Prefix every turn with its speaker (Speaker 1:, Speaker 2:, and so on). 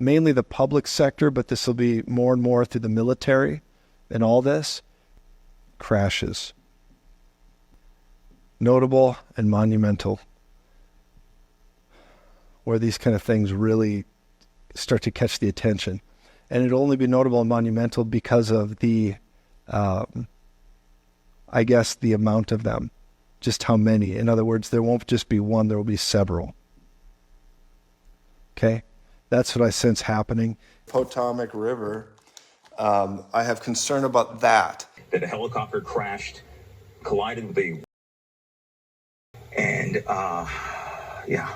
Speaker 1: mainly the public sector, but this will be more and more through the military and all this, crashes. Notable and monumental, where these kind of things really start to catch the attention. And it'll only be notable and monumental because of the, I guess, the amount of them, just how many. In other words, there won't just be one, there will be several. Okay? That's what I sense happening. Potomac River, I have concern about that.
Speaker 2: That a helicopter crashed, collided with a... And, yeah.